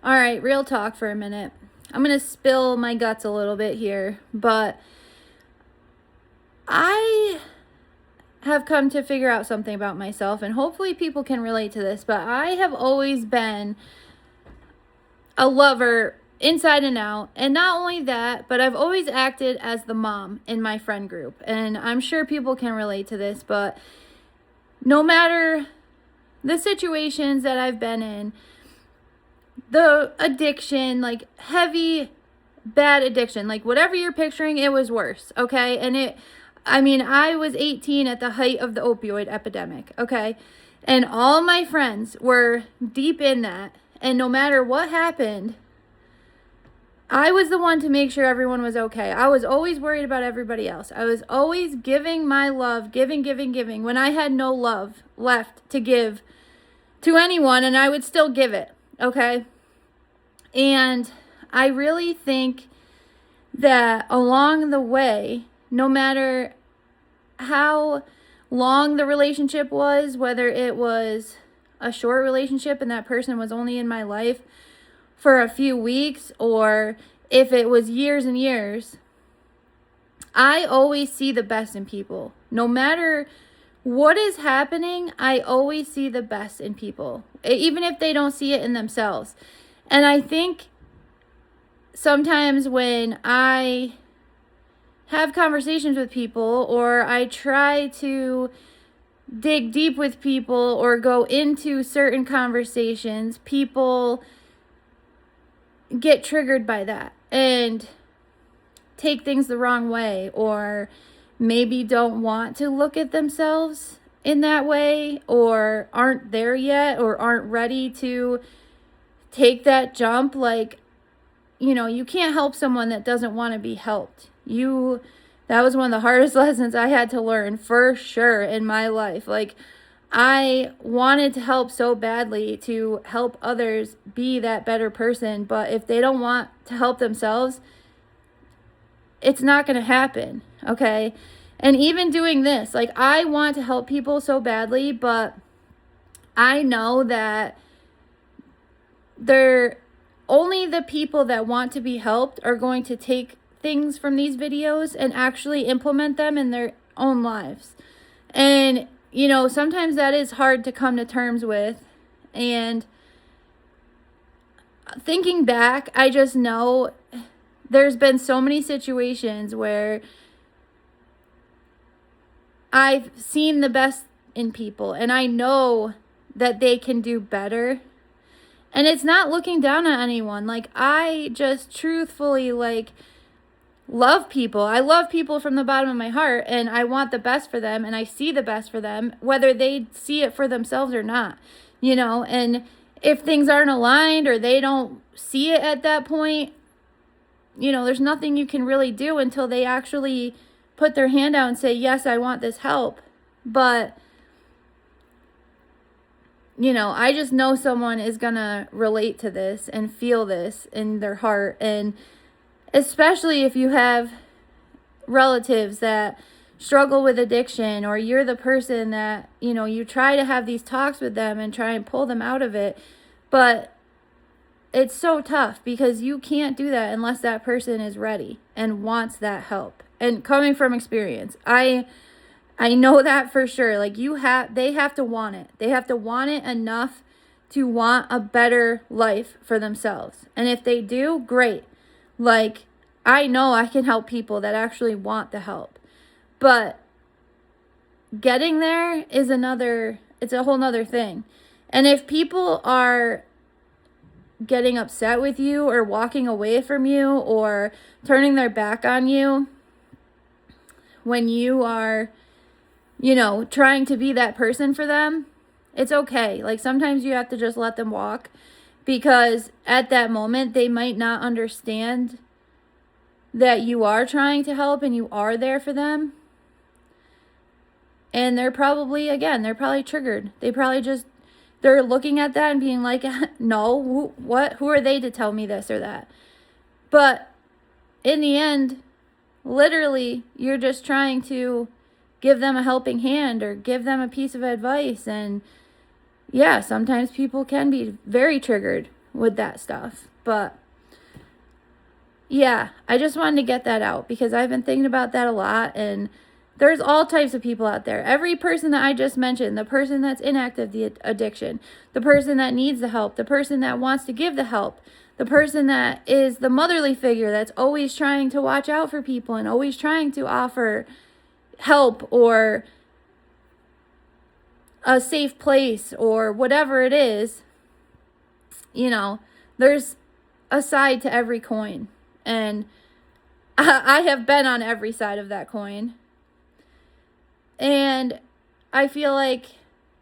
All right, real talk for a minute. I'm going to spill my guts a little bit here, but I have come to figure out something about myself, and hopefully people can relate to this, but I have always been a lover inside and out. And not only that, but I've always acted as the mom in my friend group. And I'm sure people can relate to this, but no matter the situations that I've been in, the addiction, like heavy, bad addiction, like whatever you're picturing, it was worse, okay? And I was 18 at the height of the opioid epidemic, okay? And all my friends were deep in that. And no matter what happened, I was the one to make sure everyone was okay. I was always worried about everybody else. I was always giving my love, giving, when I had no love left to give to anyone, and I would still give it, okay? And I really think that along the way, no matter how long the relationship was, whether it was a short relationship and that person was only in my life for a few weeks, or if it was years and years, I always see the best in people. No matter what is happening, I always see the best in people, even if they don't see it in themselves. And I think sometimes when I have conversations with people, or I try to dig deep with people or go into certain conversations, people get triggered by that and take things the wrong way, or maybe don't want to look at themselves in that way, or aren't there yet, or aren't ready to take that jump. Like, you can't help someone that doesn't want to be helped. That was one of the hardest lessons I had to learn, for sure, in my life. Like, I wanted to help so badly, to help others be that better person, but if they don't want to help themselves, it's not going to happen, okay? And even doing this, like, I want to help people so badly, but I know that only the people that want to be helped are going to take things from these videos and actually implement them in their own lives. And, sometimes that is hard to come to terms with. And thinking back, I just know there's been so many situations where I've seen the best in people, and I know that they can do better. And it's not looking down on anyone. Like, I just truthfully, love people. I love people from the bottom of my heart, and I want the best for them, and I see the best for them, whether they see it for themselves or not, and if things aren't aligned or they don't see it at that point, there's nothing you can really do until they actually put their hand out and say, yes, I want this help. But I just know someone is gonna relate to this and feel this in their heart. And especially if you have relatives that struggle with addiction, or you're the person that, you try to have these talks with them and try and pull them out of it. But it's so tough, because you can't do that unless that person is ready and wants that help. And coming from experience, I know that for sure. Like, they have to want it. They have to want it enough to want a better life for themselves. And if they do, great. Like, I know I can help people that actually want the help. But getting there is it's a whole nother thing. And if people are getting upset with you, or walking away from you, or turning their back on you when you are, trying to be that person for them, it's okay. Like, sometimes you have to just let them walk, because at that moment they might not understand that you are trying to help and you are there for them. And they're probably triggered. They're looking at that and being like, no, who are they to tell me this or that? But in the end, literally, you're just trying to give them a helping hand or give them a piece of advice. And yeah, sometimes people can be very triggered, with that stuff. But yeah, I just wanted to get that out because I've been thinking about that a lot, and there's all types of people out there. Every person that I just mentioned, the person that's inactive, the addiction, the person that needs the help, the person that wants to give the help, the person that is the motherly figure that's always trying to watch out for people and always trying to offer help or a safe place or whatever it is, you know, there's a side to every coin. And I have been on every side of that coin. And I feel like,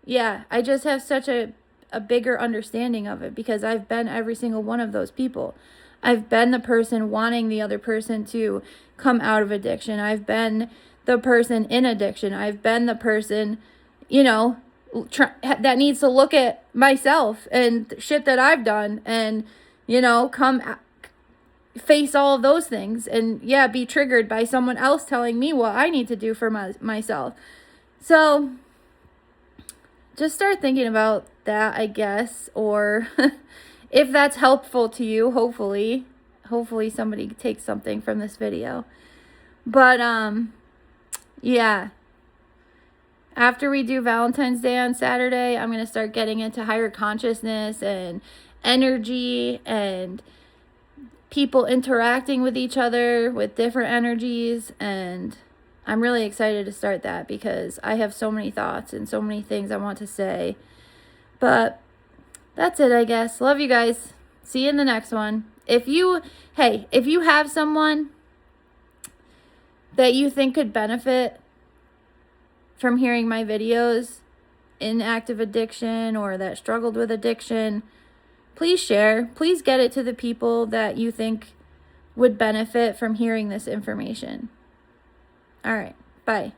yeah, I just have such a bigger understanding of it because I've been every single one of those people. I've been the person wanting the other person to come out of addiction. I've been the person in addiction. I've been the person, you know, that needs to look at myself and shit that I've done and, you know, face all of those things and, yeah, be triggered by someone else telling me what I need to do for myself. So just start thinking about that, I guess, or if that's helpful to you, hopefully somebody takes something from this video. But yeah, after we do Valentine's Day on Saturday, I'm going to start getting into higher consciousness and energy and people interacting with each other with different energies, and I'm really excited to start that because I have so many thoughts and so many things I want to say. But that's it, I guess. Love you guys. See you in the next one. If you have someone that you think could benefit from hearing my videos in active addiction or that struggled with addiction, please share. Please get it to the people that you think would benefit from hearing this information. All right. Bye.